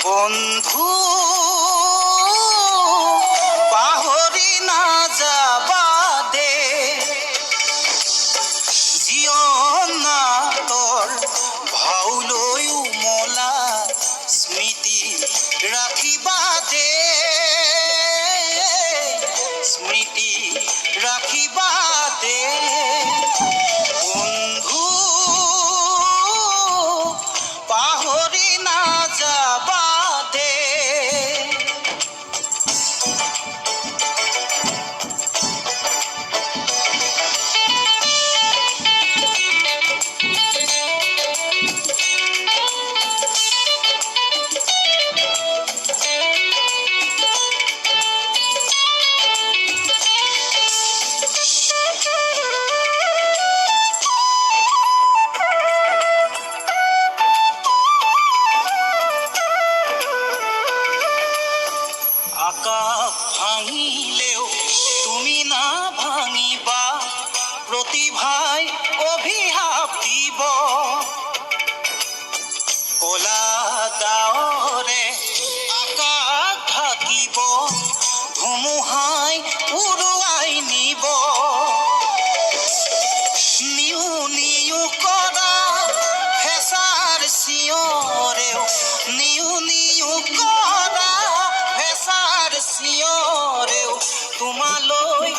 বন্ধু পাহৰি নাযাবা দে জীৱনৰ ভাওলৈ উমলা স্মৃতি ৰাখিবা দে স্মৃতি ৰাখিবা দে বন্ধু পাহৰি নাযাবা দে আকাশ ভাঙিলেও তুমি না ভাঙিবা প্ৰতিভাই অভিশাপ দিব ক'লা ডাৱৰে আকাশ ঢাকিব ধুমুহাই উৰুৱাই নিব নিউ নিউ কৰা হেঁচাৰ চিঞৰেও নিউ নিউ কৰা চিঞৰেও তোমালৈ